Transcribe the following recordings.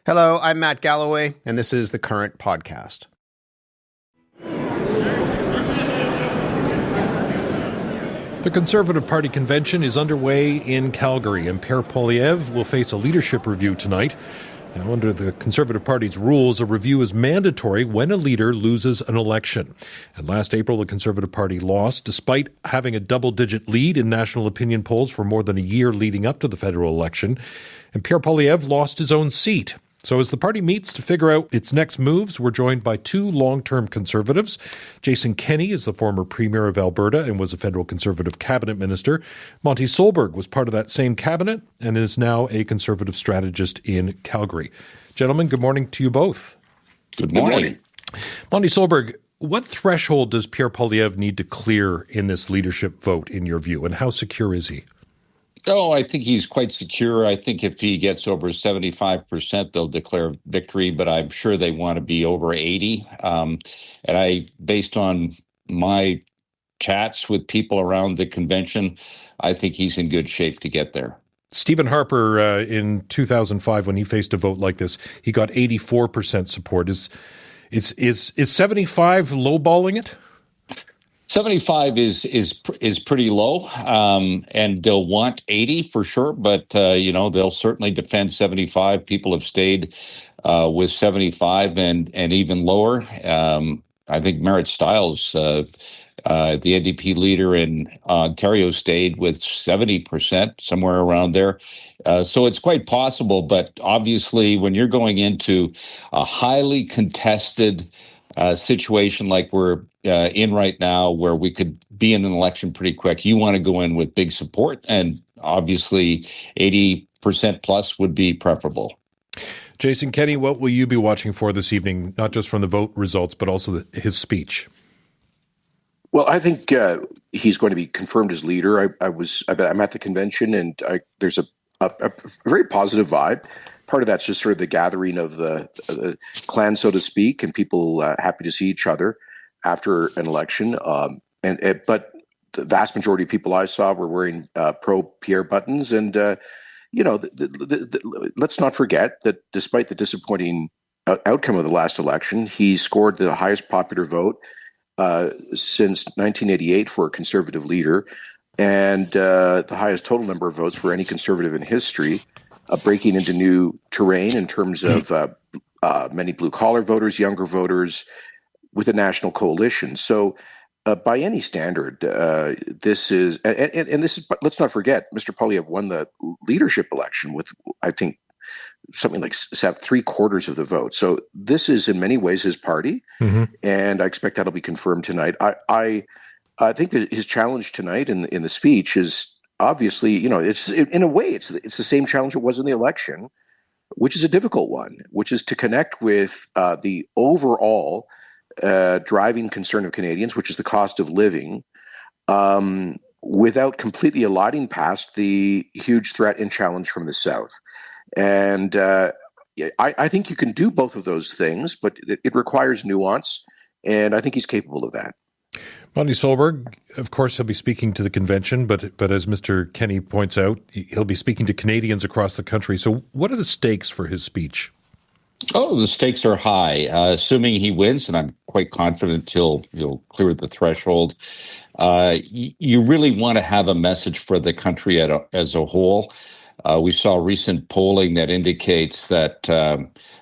Hello, I'm Matt Galloway, and this is The Current Podcast. The Conservative Party convention is underway in Calgary, and Pierre Poilievre will face a leadership review tonight. Now, under the Conservative Party's rules, a review is mandatory when a leader loses an election. And last April, the Conservative Party lost, despite having a double-digit lead in national opinion polls for more than a year leading up to the federal election. And Pierre Poilievre lost his own seat. So as the party meets to figure out its next moves, we're joined by two long-term Conservatives. Jason Kenney is the former Premier of Alberta and was a federal Conservative cabinet minister. Monte Solberg was part of that same cabinet and is now a Conservative strategist in Calgary. Gentlemen, good morning to you both. Good morning. Monte Solberg, what threshold does Pierre Poilievre need to clear in this leadership vote, in your view, and how secure is he? Oh, I think he's quite secure. I think if he gets over 75%, they'll declare victory, but I'm sure they want to be over 80. Based on my chats with people around the convention, I think he's in good shape to get there. Stephen Harper, in 2005, when he faced a vote like this, he got 84% support. Is 75 lowballing it? 75 is pretty low, and they'll want 80 for sure, but they'll certainly defend 75. People have stayed with 75 and even lower. I think Merritt Stiles, the NDP leader in Ontario, stayed with 70%, somewhere around there. So it's quite possible, but obviously when you're going into a highly contested situation like we're in right now, where we could be in an election pretty quick, you want to go in with big support, and obviously 80% plus would be preferable. Jason Kenney, what will you be watching for this evening, not just from the vote results, but also his speech? Well, I think he's going to be confirmed as leader. I'm at the convention, and there's a very positive vibe. Part of that's just sort of the gathering of the clan, so to speak, and people happy to see each other after an election. But the vast majority of people I saw were wearing pro-Pierre buttons. And, let's not forget that despite the disappointing outcome of the last election, he scored the highest popular vote since 1988 for a Conservative leader, and the highest total number of votes for any Conservative in history. Breaking into new terrain in terms of many blue-collar voters, younger voters, with a national coalition. So by any standard, this is, and this is, let's not forget, Mr. Poilievre won the leadership election with, I think, something like 3/4 of the vote. So this is in many ways his party, and I expect that'll be confirmed tonight. I think that his challenge tonight in the speech is, obviously, it's in a way, it's the same challenge it was in the election, which is a difficult one, which is to connect with the overall driving concern of Canadians, which is the cost of living, without completely eliding past the huge threat and challenge from the South. And I think you can do both of those things, but it requires nuance, and I think he's capable of that. Monte Solberg, of course, he'll be speaking to the convention, but as Mr. Kenney points out, he'll be speaking to Canadians across the country. So what are the stakes for his speech? Oh, the stakes are high. Assuming he wins, and I'm quite confident he'll clear the threshold, you really want to have a message for the country as a whole. We saw recent polling that indicates that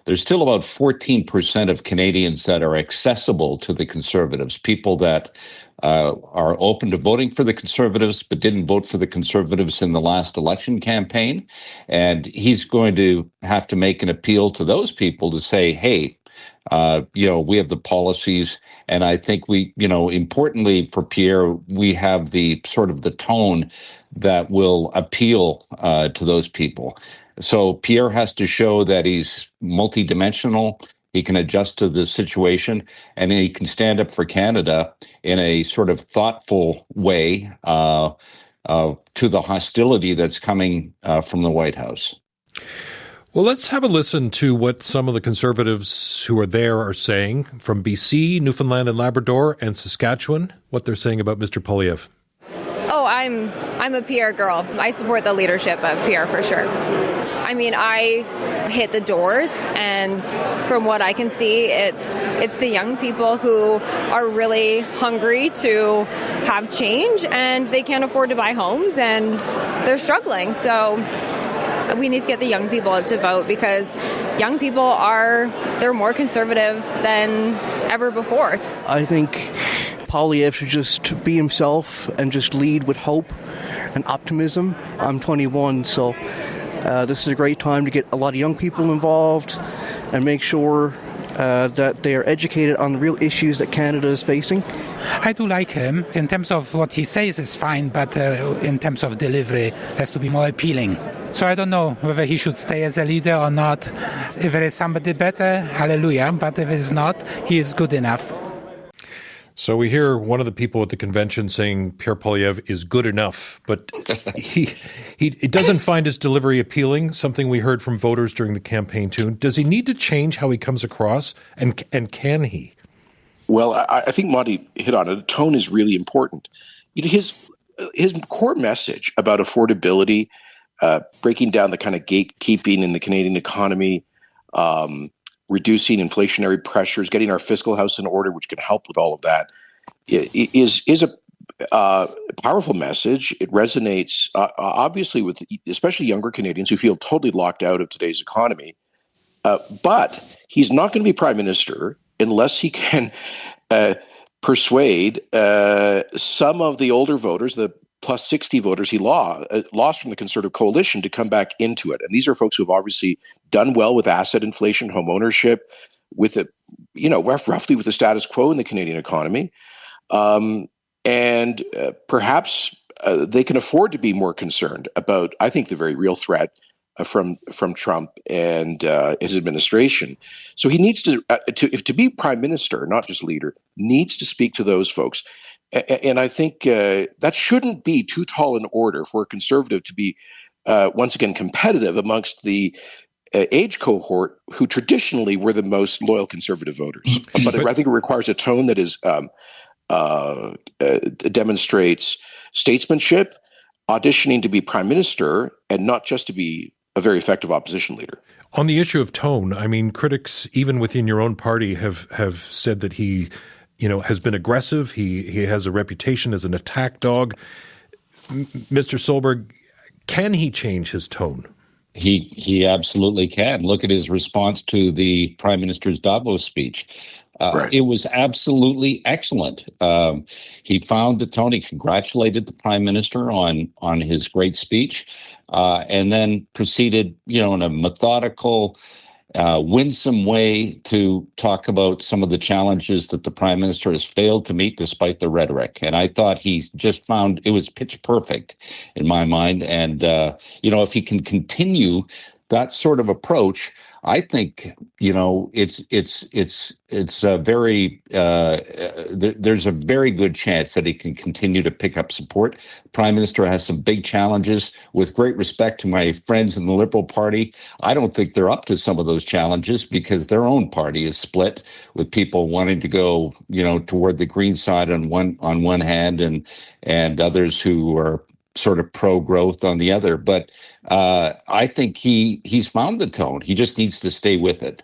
there's still about 14% of Canadians that are accessible to the Conservatives, people that are open to voting for the Conservatives but didn't vote for the Conservatives in the last election campaign. And he's going to have to make an appeal to those people to say, hey, we have the policies. And I think importantly for Pierre, we have the sort of the tone that will appeal to those people. So Pierre has to show that he's multidimensional, he can adjust to the situation, and he can stand up for Canada in a sort of thoughtful way to the hostility that's coming from the White House. Well, let's have a listen to what some of the Conservatives who are there are saying from BC, Newfoundland and Labrador, and Saskatchewan, what they're saying about Mr. Poilievre. Oh, I'm a Pierre girl. I support the leadership of Pierre for sure. I mean, I hit the doors, and from what I can see, it's the young people who are really hungry to have change, and they can't afford to buy homes, and they're struggling. So we need to get the young people out to vote, because young people they're more conservative than ever before. I think Poilievre should just be himself and just lead with hope and optimism. I'm 21, so this is a great time to get a lot of young people involved and make sure that they are educated on the real issues that Canada is facing. I do like him. In terms of what he says is fine, but in terms of delivery, has to be more appealing. So I don't know whether he should stay as a leader or not. If there is somebody better, hallelujah. But if it's not, he is good enough. So we hear one of the people at the convention saying Pierre Poilievre is good enough, but he doesn't find his delivery appealing, something we heard from voters during the campaign too. Does he need to change how he comes across, and can he? Well, I think Monte hit on it. Tone is really important. His core message about affordability, breaking down the kind of gatekeeping in the Canadian economy, reducing inflationary pressures, getting our fiscal house in order, which can help with all of that, is a powerful message. It resonates obviously with especially younger Canadians who feel totally locked out of today's economy. But he's not going to be prime minister unless he can persuade some of the older voters, the plus 60 voters he lost from the Conservative coalition, to come back into it. And these are folks who have obviously done well with asset inflation, home ownership, with it, roughly with the status quo in the Canadian economy. And perhaps they can afford to be more concerned about, I think, the very real threat from Trump and his administration. So he needs to be prime minister, not just leader, needs to speak to those folks. And I think that shouldn't be too tall an order for a Conservative to be, once again, competitive amongst the age cohort who traditionally were the most loyal Conservative voters. But I think it requires a tone that is demonstrates statesmanship, auditioning to be prime minister, and not just to be a very effective opposition leader. On the issue of tone, I mean, critics, even within your own party, have said that he has been aggressive. He has a reputation as an attack dog. Mr. Solberg, can he change his tone? He absolutely can. Look at his response to the Prime Minister's Davos speech. Right. It was absolutely excellent. He found the tone. He congratulated the Prime Minister on his great speech, and then proceeded, in a methodical, winsome way to talk about some of the challenges that the Prime Minister has failed to meet despite the rhetoric. And I thought he just found it was pitch perfect in my mind. And, if he can continue that sort of approach, I think, it's a very, there's a very good chance that he can continue to pick up support. The Prime Minister has some big challenges. With great respect to my friends in the Liberal Party, I don't think they're up to some of those challenges because their own party is split, with people wanting to go, toward the Green side on one hand, and others who are sort of pro-growth on the other. But I think he's found the tone. He just needs to stay with it.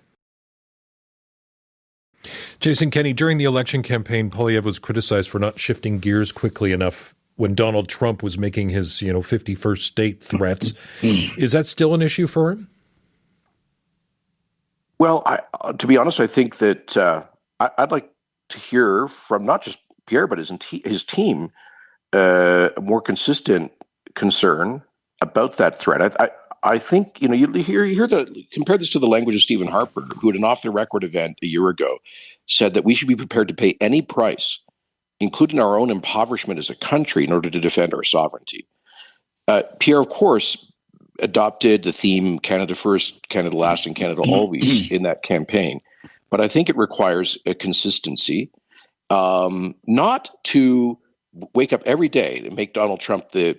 Jason Kenney, during the election campaign, Poilievre was criticized for not shifting gears quickly enough when Donald Trump was making his, 51st state threats. Is that still an issue for him? Well, to be honest, I think that I'd like to hear from not just Pierre, but his team, a more consistent concern about that threat. I think, you compare this to the language of Stephen Harper, who at an off-the-record event a year ago said that we should be prepared to pay any price, including our own impoverishment as a country, in order to defend our sovereignty. Pierre, of course, adopted the theme Canada First, Canada Last, and Canada Always in that campaign. But I think it requires a consistency, not to wake up every day to make Donald Trump to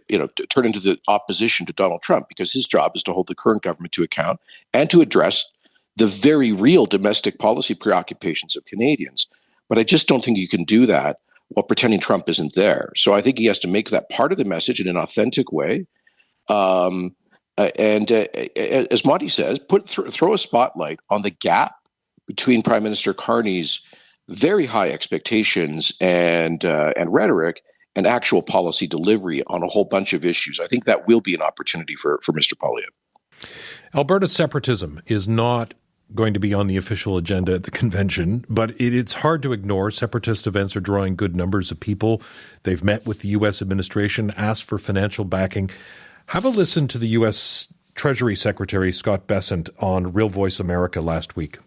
turn into the opposition to Donald Trump, because his job is to hold the current government to account and to address the very real domestic policy preoccupations of Canadians. But I just don't think you can do that while pretending Trump isn't there. So I think he has to make that part of the message in an authentic way, And as Monty says, throw a spotlight on the gap between Prime Minister Carney's very high expectations and rhetoric and actual policy delivery on a whole bunch of issues. I think that will be an opportunity for Mr. Poilievre. Alberta separatism is not going to be on the official agenda at the convention, but it's hard to ignore. Separatist events are drawing good numbers of people. They've met with the U.S. administration, asked for financial backing. Have a listen to the U.S. Treasury Secretary Scott Bessent on Real Voice America last week.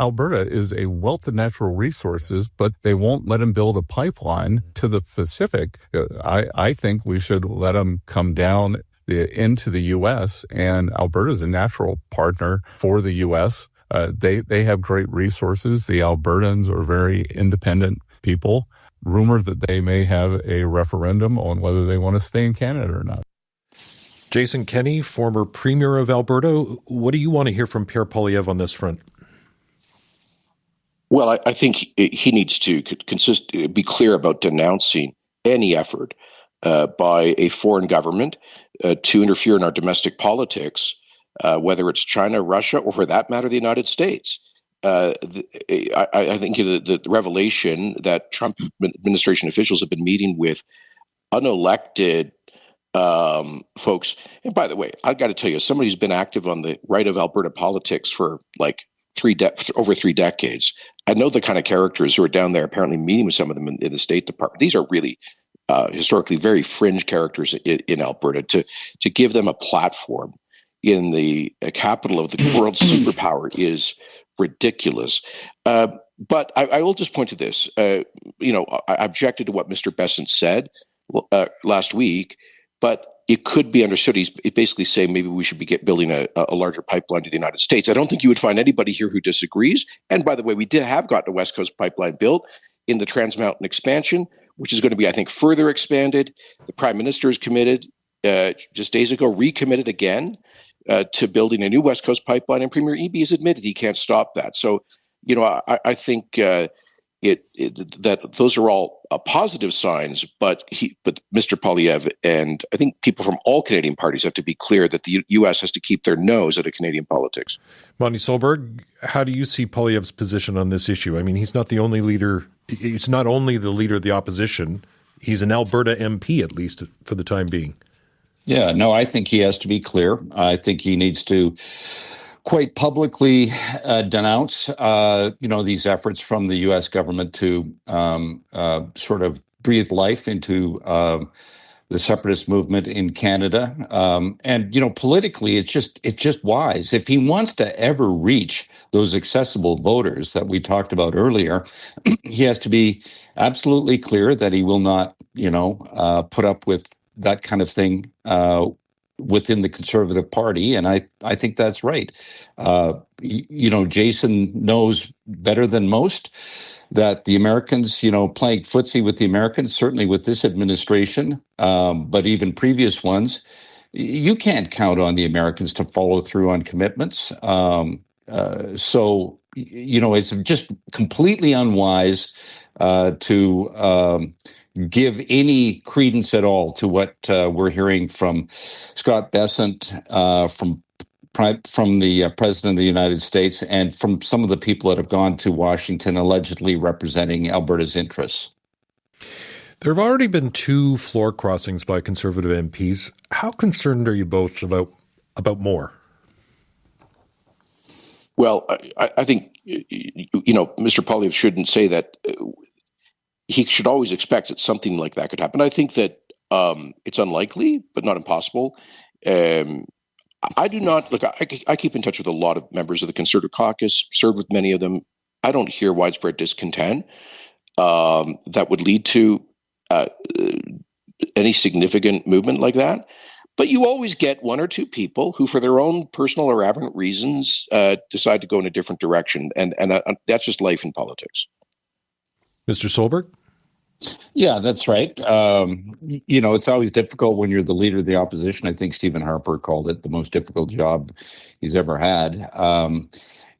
Alberta is a wealth of natural resources, but they won't let them build a pipeline to the Pacific. I think we should let them come down into the U.S., and Alberta is a natural partner for the U.S. They have great resources. The Albertans are very independent people. Rumor that they may have a referendum on whether they want to stay in Canada or not. Jason Kenney, former Premier of Alberta, what do you want to hear from Pierre Poilievre on this front? Well, I think he needs to be clear about denouncing any effort by a foreign government to interfere in our domestic politics, whether it's China, Russia, or for that matter, the United States. I think the revelation that Trump administration officials have been meeting with unelected folks. And by the way, I got to tell you, somebody who's been active on the right of Alberta politics for like over 3 decades. I know the kind of characters who are down there apparently meeting with some of them in the State Department. These are really historically very fringe characters in Alberta. To give them a platform in the capital of the world's superpower is ridiculous. But I will just point to this. I objected to what Mr. Bessent said last week, but it could be understood. He's basically saying maybe we should be building a larger pipeline to the United States. I don't think you would find anybody here who disagrees. And by the way, we have gotten a West Coast pipeline built in the Trans Mountain expansion, which is going to be, I think, further expanded. The Prime Minister is committed, just days ago, recommitted again to building a new West Coast pipeline. And Premier Eby has admitted he can't stop that. So, I think that those are all positive signs, but Mr. Poilievre and I think people from all Canadian parties have to be clear that the U.S. has to keep their nose out of Canadian politics. Monte Solberg, how do you see Poilievre's position on this issue? I mean, he's not the only leader. It's not only the leader of the opposition. He's an Alberta MP, at least for the time being. Yeah, no, I think he has to be clear. I think he needs to quite publicly denounce, these efforts from the U.S. government to sort of breathe life into the separatist movement in Canada. And politically, it's just wise. If he wants to ever reach those accessible voters that we talked about earlier, he has to be absolutely clear that he will not, put up with that kind of thing within the Conservative Party, and I think that's right. Jason knows better than most that the Americans, playing footsie with the Americans, certainly with this administration, but even previous ones, you can't count on the Americans to follow through on commitments. So it's just completely unwise to give any credence at all to what we're hearing from Scott Bessent, from the President of the United States, and from some of the people that have gone to Washington allegedly representing Alberta's interests. There have already been 2 floor crossings by Conservative MPs. How concerned are you both about more? Well, I think, Mr. Poilievre shouldn't say that. He should always expect that something like that could happen. I think that it's unlikely, but not impossible. I do not look. I keep in touch with a lot of members of the Conservative caucus. Served with many of them. I don't hear widespread discontent that would lead to any significant movement like that. But you always get 1 or 2 people who, for their own personal or aberrant reasons, decide to go in a different direction, and that's just life in politics. Mr. Solberg? Yeah, that's right. It's always difficult when you're the leader of the opposition. I think Stephen Harper called it the most difficult job he's ever had,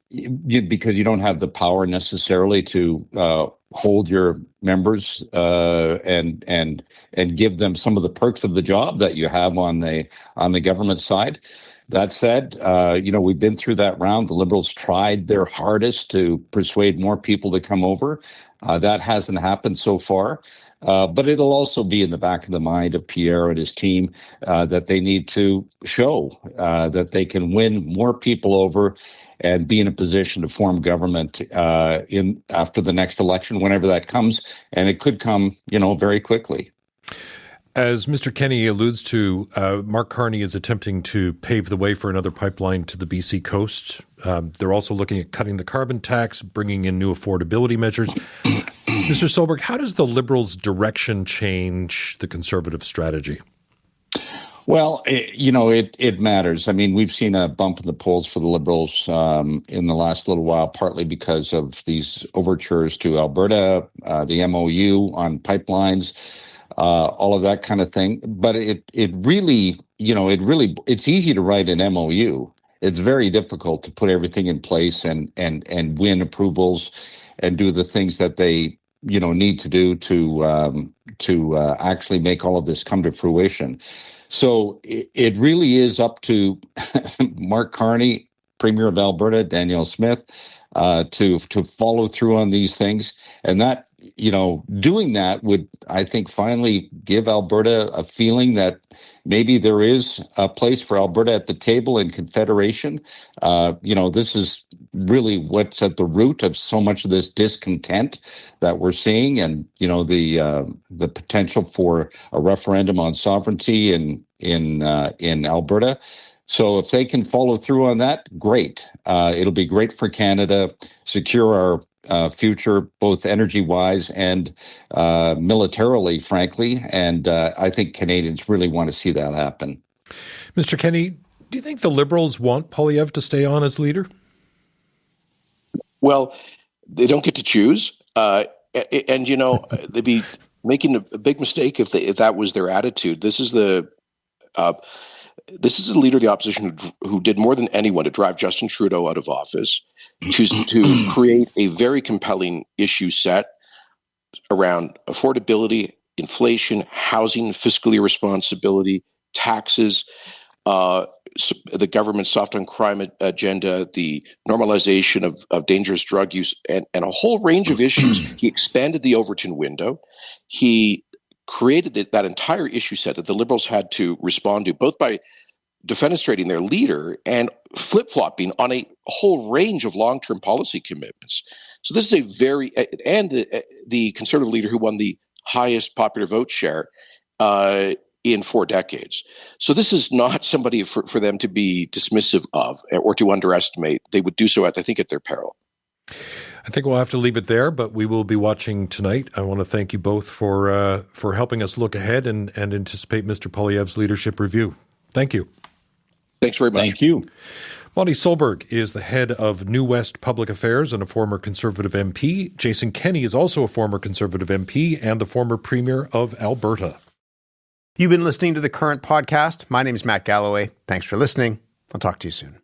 because you don't have the power necessarily to hold your members and give them some of the perks of the job that you have on the government side. That said, we've been through that round. The Liberals tried their hardest to persuade more people to come over. That hasn't happened so far. But it'll also be in the back of the mind of Pierre and his team that they need to show that they can win more people over and be in a position to form government after the next election, whenever that comes. And it could come, very quickly. As Mr. Kenney alludes to, Mark Carney is attempting to pave the way for another pipeline to the BC coast. They're also looking at cutting the carbon tax, bringing in new affordability measures. Mr. Solberg, how does the Liberals' direction change the Conservative strategy? Well, it matters. I mean, we've seen a bump in the polls for the Liberals in the last little while, partly because of these overtures to Alberta, the MOU on pipelines, all of that kind of thing. But it's easy to write an MOU. It's very difficult to put everything in place and win approvals and do the things that they need to do to actually make all of this come to fruition. So it really is up to Mark Carney, Premier of Alberta, Danielle Smith, to follow through on these things. And that, doing that would, I think, finally give Alberta a feeling that maybe there is a place for Alberta at the table in Confederation. This is really what's at the root of so much of this discontent that we're seeing, and the potential for a referendum on sovereignty in Alberta. So if they can follow through on that, great. It'll be great for Canada, secure our future, both energy-wise and militarily, frankly. And I think Canadians really want to see that happen. Mr. Kenney, do you think the Liberals want Poilievre to stay on as leader? Well, they don't get to choose. And they'd be making a big mistake if that was their attitude. This is the leader of the opposition who did more than anyone to drive Justin Trudeau out of office, to create a very compelling issue set around affordability, inflation, housing, fiscal irresponsibility, taxes, the government's soft on crime agenda, the normalization of dangerous drug use, and a whole range of issues. He expanded the Overton window. He created that entire issue set that the Liberals had to respond to, both by defenestrating their leader and flip-flopping on a whole range of long-term policy commitments. So this is the Conservative leader who won the highest popular vote share in 4 decades. So this is not somebody for them to be dismissive of or to underestimate. They would do so, I think, at their peril. I think we'll have to leave it there, but we will be watching tonight. I want to thank you both for helping us look ahead and anticipate Mr. Poilievre's leadership review. Thank you. Thanks very much. Thank you. Monte Solberg is the head of New West Public Affairs and a former Conservative MP. Jason Kenney is also a former Conservative MP and the former Premier of Alberta. You've been listening to The Current Podcast. My name is Matt Galloway. Thanks for listening. I'll talk to you soon.